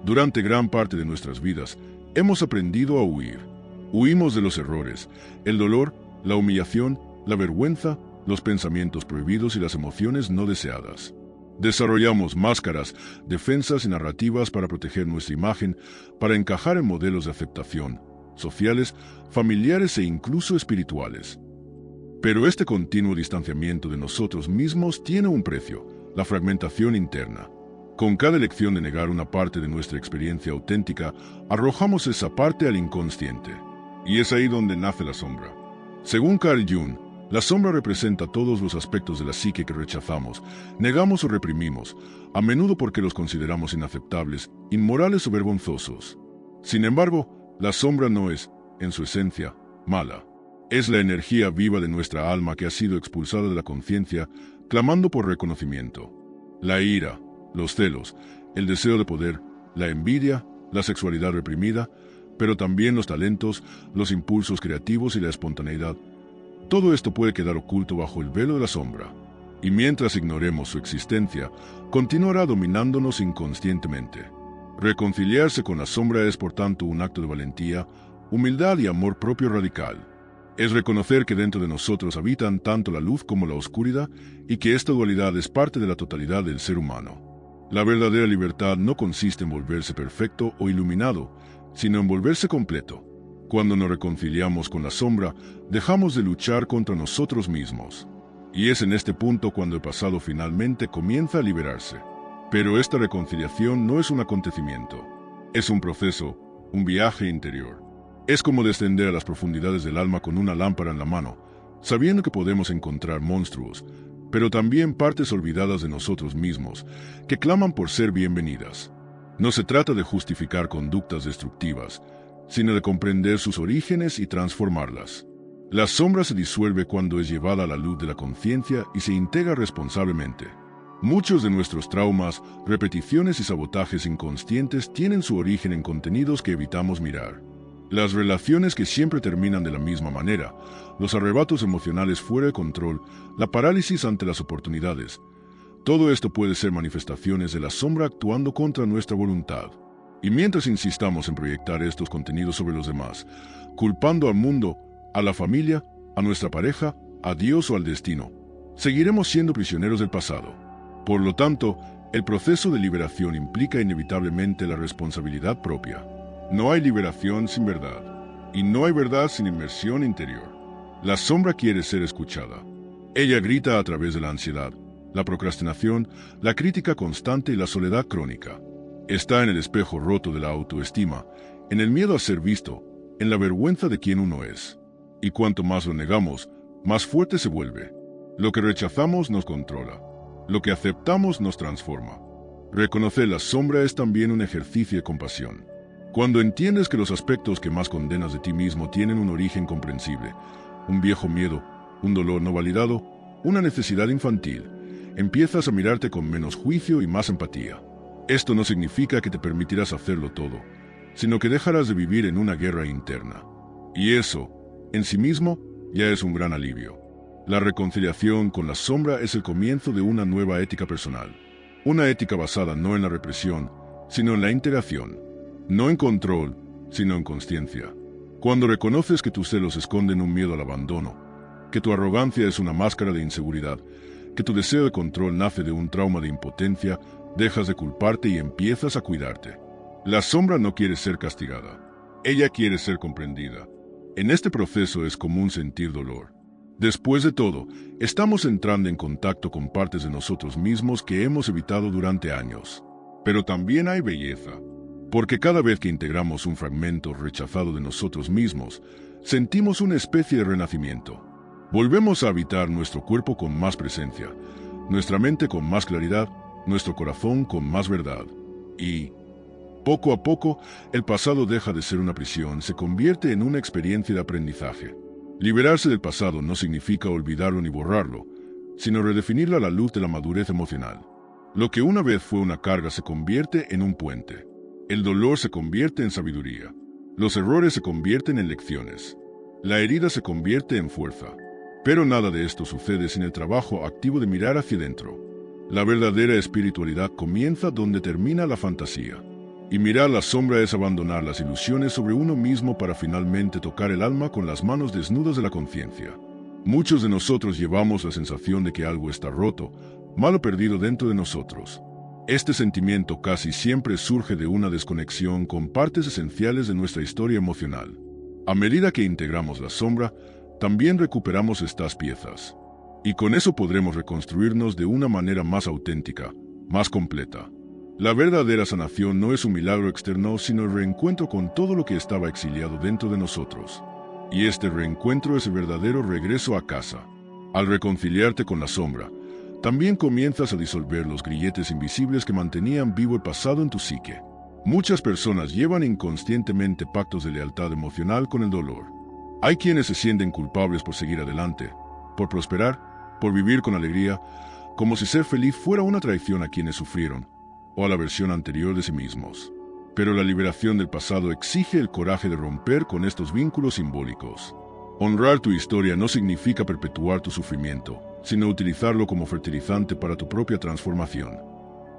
Durante gran parte de nuestras vidas, hemos aprendido a huir. Huimos de los errores, el dolor, la humillación, la vergüenza, los pensamientos prohibidos y las emociones no deseadas. Desarrollamos máscaras, defensas y narrativas para proteger nuestra imagen, para encajar en modelos de aceptación, sociales, familiares e incluso espirituales. Pero este continuo distanciamiento de nosotros mismos tiene un precio, la fragmentación interna. Con cada elección de negar una parte de nuestra experiencia auténtica, arrojamos esa parte al inconsciente. Y es ahí donde nace la sombra. Según Carl Jung, la sombra representa todos los aspectos de la psique que rechazamos, negamos o reprimimos, a menudo porque los consideramos inaceptables, inmorales o vergonzosos. Sin embargo, la sombra no es, en su esencia, mala. Es la energía viva de nuestra alma que ha sido expulsada de la conciencia, clamando por reconocimiento. La ira, los celos, el deseo de poder, la envidia, la sexualidad reprimida, pero también los talentos, los impulsos creativos y la espontaneidad. Todo esto puede quedar oculto bajo el velo de la sombra, y mientras ignoremos su existencia, continuará dominándonos inconscientemente. Reconciliarse con la sombra es, por tanto, un acto de valentía, humildad y amor propio radical. Es reconocer que dentro de nosotros habitan tanto la luz como la oscuridad y que esta dualidad es parte de la totalidad del ser humano. La verdadera libertad no consiste en volverse perfecto o iluminado, sino en volverse completo. Cuando nos reconciliamos con la sombra, dejamos de luchar contra nosotros mismos. Y es en este punto cuando el pasado finalmente comienza a liberarse. Pero esta reconciliación no es un acontecimiento. Es un proceso, un viaje interior. Es como descender a las profundidades del alma con una lámpara en la mano, sabiendo que podemos encontrar monstruos, pero también partes olvidadas de nosotros mismos, que claman por ser bienvenidas. No se trata de justificar conductas destructivas, sino de comprender sus orígenes y transformarlas. La sombra se disuelve cuando es llevada a la luz de la conciencia y se integra responsablemente. Muchos de nuestros traumas, repeticiones y sabotajes inconscientes tienen su origen en contenidos que evitamos mirar. Las relaciones que siempre terminan de la misma manera, los arrebatos emocionales fuera de control, la parálisis ante las oportunidades. Todo esto puede ser manifestaciones de la sombra actuando contra nuestra voluntad. Y mientras insistamos en proyectar estos contenidos sobre los demás, culpando al mundo, a la familia, a nuestra pareja, a Dios o al destino, seguiremos siendo prisioneros del pasado. Por lo tanto, el proceso de liberación implica inevitablemente la responsabilidad propia. No hay liberación sin verdad, y no hay verdad sin inmersión interior. La sombra quiere ser escuchada. Ella grita a través de la ansiedad, la procrastinación, la crítica constante y la soledad crónica. Está en el espejo roto de la autoestima, en el miedo a ser visto, en la vergüenza de quién uno es. Y cuanto más lo negamos, más fuerte se vuelve. Lo que rechazamos nos controla. Lo que aceptamos nos transforma. Reconocer la sombra es también un ejercicio de compasión. Cuando entiendes que los aspectos que más condenas de ti mismo tienen un origen comprensible, un viejo miedo, un dolor no validado, una necesidad infantil, empiezas a mirarte con menos juicio y más empatía. Esto no significa que te permitirás hacerlo todo, sino que dejarás de vivir en una guerra interna. Y eso, en sí mismo, ya es un gran alivio. La reconciliación con la sombra es el comienzo de una nueva ética personal. Una ética basada no en la represión, sino en la integración. No en control, sino en consciencia. Cuando reconoces que tus celos esconden un miedo al abandono, que tu arrogancia es una máscara de inseguridad, que tu deseo de control nace de un trauma de impotencia, dejas de culparte y empiezas a cuidarte. La sombra no quiere ser castigada. Ella quiere ser comprendida. En este proceso es común sentir dolor. Después de todo, estamos entrando en contacto con partes de nosotros mismos que hemos evitado durante años. Pero también hay belleza, porque cada vez que integramos un fragmento rechazado de nosotros mismos, sentimos una especie de renacimiento. Volvemos a habitar nuestro cuerpo con más presencia, nuestra mente con más claridad, nuestro corazón con más verdad. Y, poco a poco, el pasado deja de ser una prisión, se convierte en una experiencia de aprendizaje. Liberarse del pasado no significa olvidarlo ni borrarlo, sino redefinirlo a la luz de la madurez emocional. Lo que una vez fue una carga se convierte en un puente. El dolor se convierte en sabiduría. Los errores se convierten en lecciones. La herida se convierte en fuerza. Pero nada de esto sucede sin el trabajo activo de mirar hacia adentro. La verdadera espiritualidad comienza donde termina la fantasía. Y mirar la sombra es abandonar las ilusiones sobre uno mismo para finalmente tocar el alma con las manos desnudas de la conciencia. Muchos de nosotros llevamos la sensación de que algo está roto, mal o perdido dentro de nosotros. Este sentimiento casi siempre surge de una desconexión con partes esenciales de nuestra historia emocional. A medida que integramos la sombra, también recuperamos estas piezas. Y con eso podremos reconstruirnos de una manera más auténtica, más completa. La verdadera sanación no es un milagro externo, sino el reencuentro con todo lo que estaba exiliado dentro de nosotros. Y este reencuentro es el verdadero regreso a casa. Al reconciliarte con la sombra, también comienzas a disolver los grilletes invisibles que mantenían vivo el pasado en tu psique. Muchas personas llevan inconscientemente pactos de lealtad emocional con el dolor. Hay quienes se sienten culpables por seguir adelante, por prosperar, por vivir con alegría, como si ser feliz fuera una traición a quienes sufrieron, o a la versión anterior de sí mismos. Pero la liberación del pasado exige el coraje de romper con estos vínculos simbólicos. Honrar tu historia no significa perpetuar tu sufrimiento, sino utilizarlo como fertilizante para tu propia transformación.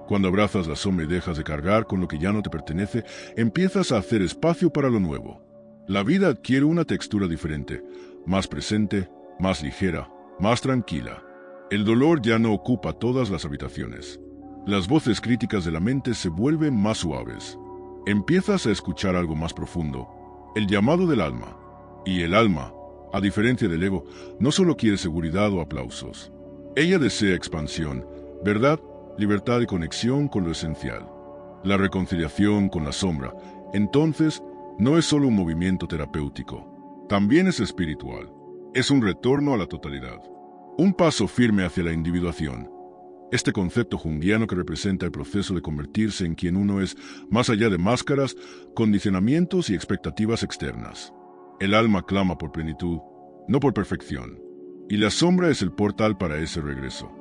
Cuando abrazas la sombra y dejas de cargar con lo que ya no te pertenece, empiezas a hacer espacio para lo nuevo. La vida adquiere una textura diferente, más presente, más ligera, más tranquila. El dolor ya no ocupa todas las habitaciones. Las voces críticas de la mente se vuelven más suaves. Empiezas a escuchar algo más profundo, el llamado del alma. Y el alma, a diferencia del ego, no solo quiere seguridad o aplausos. Ella desea expansión, verdad, libertad y conexión con lo esencial. La reconciliación con la sombra, entonces, no es solo un movimiento terapéutico. También es espiritual. Es un retorno a la totalidad. Un paso firme hacia la individuación. Este concepto junguiano que representa el proceso de convertirse en quien uno es, más allá de máscaras, condicionamientos y expectativas externas. El alma clama por plenitud, no por perfección. Y la sombra es el portal para ese regreso.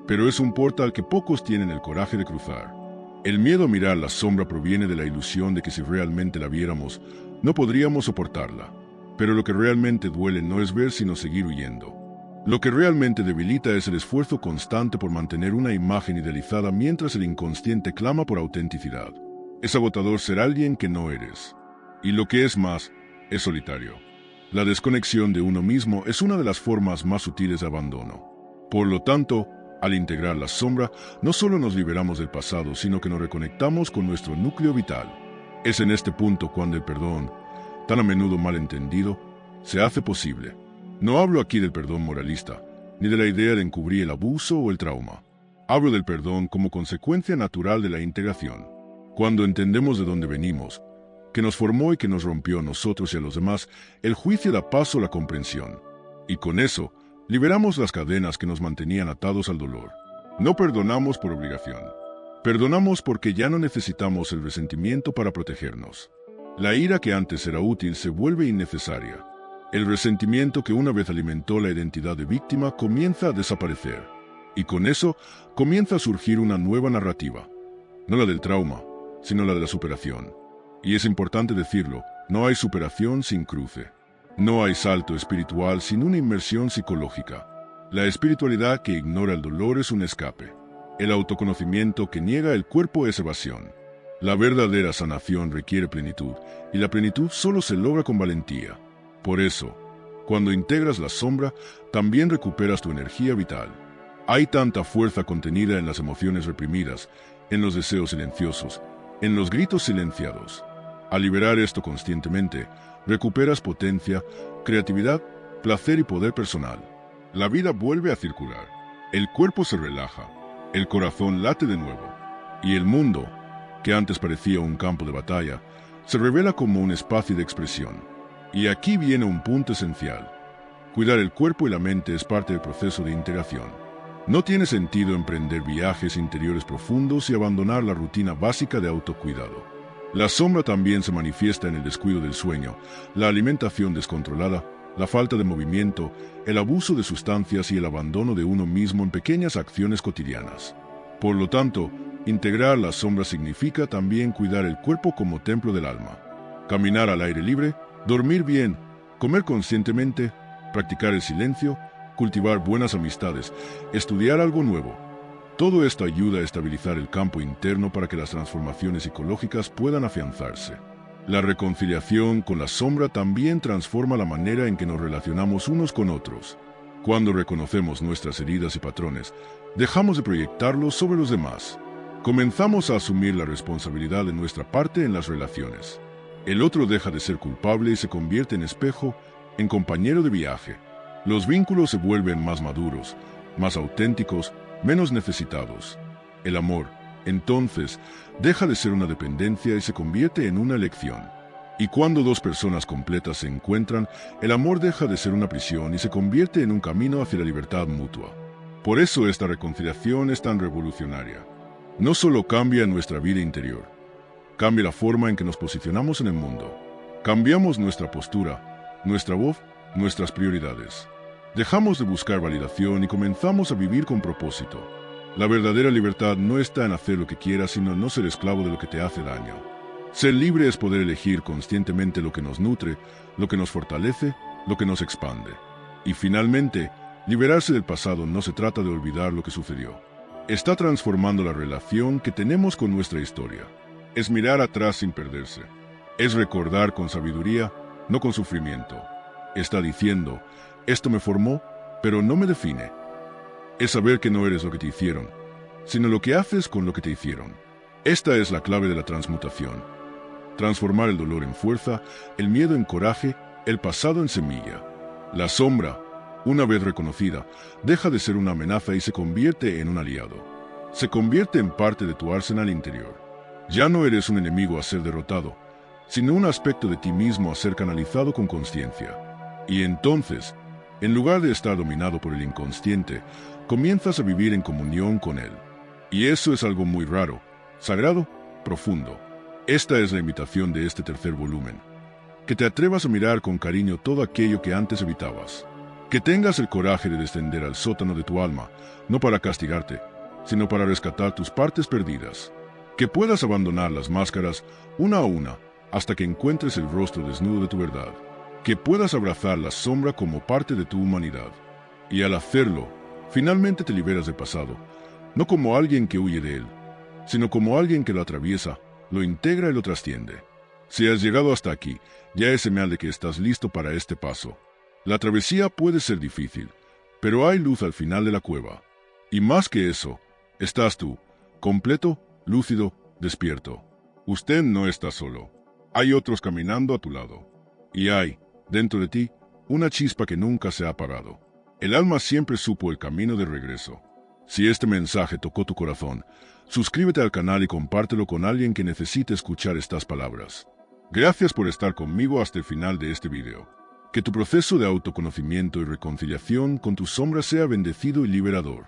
Pero es un portal que pocos tienen el coraje de cruzar. El miedo a mirar la sombra proviene de la ilusión de que si realmente la viéramos, no podríamos soportarla. Pero lo que realmente duele no es ver sino seguir huyendo. Lo que realmente debilita es el esfuerzo constante por mantener una imagen idealizada mientras el inconsciente clama por autenticidad. Es agotador ser alguien que no eres. Y lo que es más, es solitario. La desconexión de uno mismo es una de las formas más sutiles de abandono. Por lo tanto, al integrar la sombra, no solo nos liberamos del pasado, sino que nos reconectamos con nuestro núcleo vital. Es en este punto cuando el perdón, tan a menudo malentendido, se hace posible. No hablo aquí del perdón moralista, ni de la idea de encubrir el abuso o el trauma. Hablo del perdón como consecuencia natural de la integración. Cuando entendemos de dónde venimos, que nos formó y que nos rompió a nosotros y a los demás, el juicio da paso a la comprensión. Y con eso, liberamos las cadenas que nos mantenían atados al dolor. No perdonamos por obligación. Perdonamos porque ya no necesitamos el resentimiento para protegernos. La ira que antes era útil se vuelve innecesaria. El resentimiento que una vez alimentó la identidad de víctima comienza a desaparecer. Y con eso comienza a surgir una nueva narrativa. No la del trauma, sino la de la superación. Y es importante decirlo, no hay superación sin cruce. No hay salto espiritual sin una inmersión psicológica. La espiritualidad que ignora el dolor es un escape. El autoconocimiento que niega el cuerpo es evasión. La verdadera sanación requiere plenitud, y la plenitud solo se logra con valentía. Por eso, cuando integras la sombra, también recuperas tu energía vital. Hay tanta fuerza contenida en las emociones reprimidas, en los deseos silenciosos, en los gritos silenciados. Al liberar esto conscientemente, recuperas potencia, creatividad, placer y poder personal. La vida vuelve a circular. El cuerpo se relaja, el corazón late de nuevo, y el mundo, que antes parecía un campo de batalla, se revela como un espacio de expresión. Y aquí viene un punto esencial. Cuidar el cuerpo y la mente es parte del proceso de integración. No tiene sentido emprender viajes interiores profundos y abandonar la rutina básica de autocuidado. La sombra también se manifiesta en el descuido del sueño, la alimentación descontrolada, la falta de movimiento, el abuso de sustancias y el abandono de uno mismo en pequeñas acciones cotidianas. Por lo tanto, integrar la sombra significa también cuidar el cuerpo como templo del alma. Caminar al aire libre, dormir bien, comer conscientemente, practicar el silencio, cultivar buenas amistades, estudiar algo nuevo. Todo esto ayuda a estabilizar el campo interno para que las transformaciones psicológicas puedan afianzarse. La reconciliación con la sombra también transforma la manera en que nos relacionamos unos con otros. Cuando reconocemos nuestras heridas y patrones, dejamos de proyectarlos sobre los demás. Comenzamos a asumir la responsabilidad de nuestra parte en las relaciones. El otro deja de ser culpable y se convierte en espejo, en compañero de viaje. Los vínculos se vuelven más maduros, más auténticos, menos necesitados. El amor, entonces, deja de ser una dependencia y se convierte en una elección. Y cuando dos personas completas se encuentran, el amor deja de ser una prisión y se convierte en un camino hacia la libertad mutua. Por eso esta reconciliación es tan revolucionaria. No solo cambia nuestra vida interior, cambia la forma en que nos posicionamos en el mundo. Cambiamos nuestra postura, nuestra voz, nuestras prioridades. Dejamos de buscar validación y comenzamos a vivir con propósito. La verdadera libertad no está en hacer lo que quieras, sino en no ser esclavo de lo que te hace daño. Ser libre es poder elegir conscientemente lo que nos nutre, lo que nos fortalece, lo que nos expande. Y finalmente, liberarse del pasado no se trata de olvidar lo que sucedió. Está transformando la relación que tenemos con nuestra historia. Es mirar atrás sin perderse. Es recordar con sabiduría, no con sufrimiento. Está diciendo, esto me formó, pero no me define. Es saber que no eres lo que te hicieron, sino lo que haces con lo que te hicieron. Esta es la clave de la transmutación. Transformar el dolor en fuerza, el miedo en coraje, el pasado en semilla. La sombra, una vez reconocida, deja de ser una amenaza y se convierte en un aliado. Se convierte en parte de tu arsenal interior. Ya no eres un enemigo a ser derrotado, sino un aspecto de ti mismo a ser canalizado con consciencia. Y entonces, en lugar de estar dominado por el inconsciente, comienzas a vivir en comunión con él. Y eso es algo muy raro, sagrado, profundo. Esta es la invitación de este tercer volumen. Que te atrevas a mirar con cariño todo aquello que antes evitabas. Que tengas el coraje de descender al sótano de tu alma, no para castigarte, sino para rescatar tus partes perdidas. Que puedas abandonar las máscaras una a una hasta que encuentres el rostro desnudo de tu verdad. Que puedas abrazar la sombra como parte de tu humanidad. Y al hacerlo, finalmente te liberas del pasado, no como alguien que huye de él, sino como alguien que lo atraviesa, lo integra y lo trasciende. Si has llegado hasta aquí, ya es señal de que estás listo para este paso. La travesía puede ser difícil, pero hay luz al final de la cueva. Y más que eso, estás tú, completo, lúcido, despierto. Usted no está solo. Hay otros caminando a tu lado. Y hay, dentro de ti, una chispa que nunca se ha apagado. El alma siempre supo el camino de regreso. Si este mensaje tocó tu corazón, suscríbete al canal y compártelo con alguien que necesite escuchar estas palabras. Gracias por estar conmigo hasta el final de este video. Que tu proceso de autoconocimiento y reconciliación con tu sombra sea bendecido y liberador.